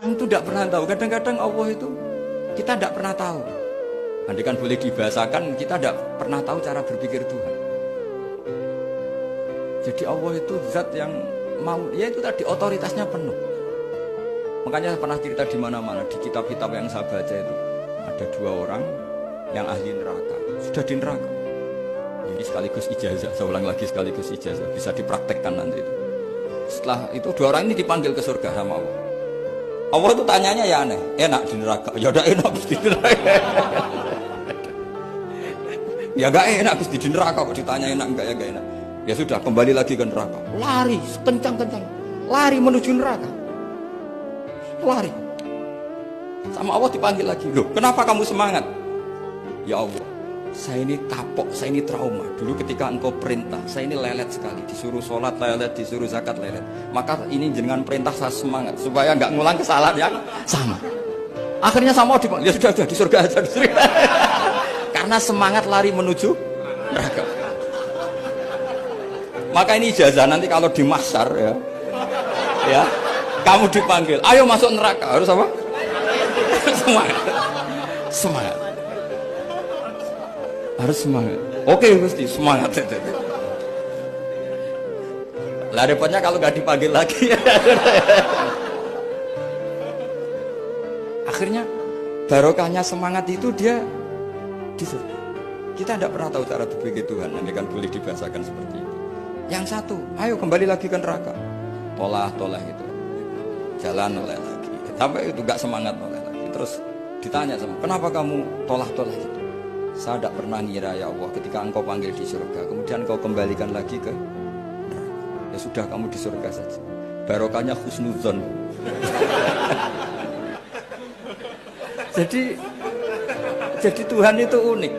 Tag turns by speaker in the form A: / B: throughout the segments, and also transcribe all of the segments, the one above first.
A: Itu tidak pernah tahu. Kadang-kadang Allah itu kita tidak pernah tahu. Andai kan boleh dibahasakan, kita tidak pernah tahu cara berpikir Tuhan. Jadi Allah itu zat yang mau, ya itu tadi otoritasnya penuh. Makanya saya pernah cerita di mana-mana, di kitab-kitab yang saya baca itu ada 2 orang yang ahli neraka, sudah di neraka. Jadi sekaligus ijazah, saya ulang lagi sekaligus ijazah, bisa dipraktekkan nanti itu. Setelah itu 2 orang ini dipanggil ke surga sama Allah. Allah itu tanyanya ya aneh, enak di neraka, ya udah enak di neraka. Ya gak enak di neraka kok ditanya enak enggak ya gak enak. Ya sudah kembali lagi ke neraka, lari kencang-kencang, lari menuju neraka, lari. Sama Allah dipanggil lagi, loh kenapa kamu semangat? Ya Allah, saya ini kapok, saya ini trauma. Dulu ketika engkau perintah, saya ini lelet sekali. Disuruh sholat lelet, disuruh zakat lelet. Maka ini dengan perintah saya semangat supaya nggak ngulang kesalahan yang sama. Akhirnya sama Allah dipanggil, ya sudah di surga aja, di surga. Karena semangat lari menuju neraka. Maka ini ijazah nanti kalau di mahsyar ya, kamu dipanggil, ayo masuk neraka, harus apa? Semangat, semangat. Harus semangat. Oke Gusti, semangat. Lah repotnya kalau nggak dipanggil lagi. Akhirnya barokahnya semangat itu dia di surga. Kita tidak pernah tahu cara berpikir Tuhan, nanti kan boleh dibahasakan seperti itu. Yang satu, ayo kembali lagi ke neraka. Tolah itu. Jalan oleh lagi. Sampai itu gak semangat oleh lagi. Terus ditanya sama, kenapa kamu tolah itu? Saya tidak pernah ngira ya Allah ketika engkau panggil di surga, kemudian engkau kembalikan lagi ke neraka. Ya sudah kamu di surga saja. Barokahnya husnuzon. Jadi Tuhan itu unik.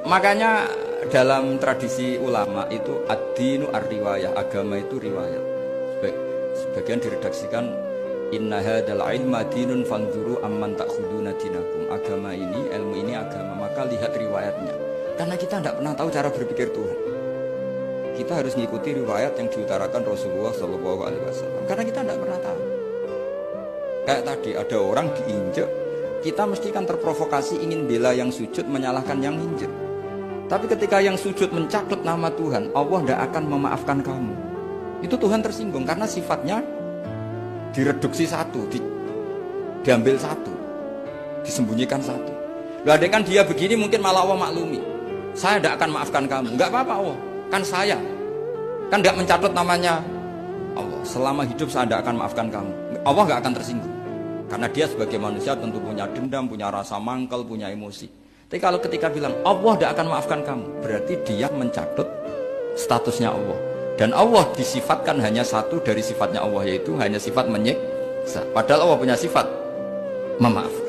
A: Makanya dalam tradisi ulama itu ad-dinu ar-riwayah, agama itu riwayat. Sebagian diredaksikan inna hadzal ilma dinun fanzuru amman ta'khuduna dinakum. Agama ini, ilmu ini agama, maka lihat riwayatnya. Karena kita tidak pernah tahu cara berpikir Tuhan. Kita harus mengikuti riwayat yang diutarakan Rasulullah SAW. Karena kita tidak pernah tahu. Kayak tadi ada orang diinjek, kita mesti kan terprovokasi ingin bela yang sujud menyalahkan yang injek. Tapi ketika yang sujud mencatut nama Tuhan, Allah tidak akan memaafkan kamu. Itu Tuhan tersinggung karena sifatnya direduksi satu, diambil satu, disembunyikan satu. Loh, ada kan dia begini mungkin malah Allah maklumi. Saya tidak akan maafkan kamu. Enggak apa-apa Allah, kan saya. Kan tidak mencatut namanya Allah. Selama hidup saya tidak akan maafkan kamu. Allah nggak akan tersinggung. Karena dia sebagai manusia tentu punya dendam, punya rasa mangkel, punya emosi. Tapi kalau ketika bilang Allah tidak akan maafkan kamu, berarti dia mencatut statusnya Allah. Dan Allah disifatkan hanya satu dari sifatnya Allah, yaitu hanya sifat menyiksa. Padahal Allah punya sifat memaafkan.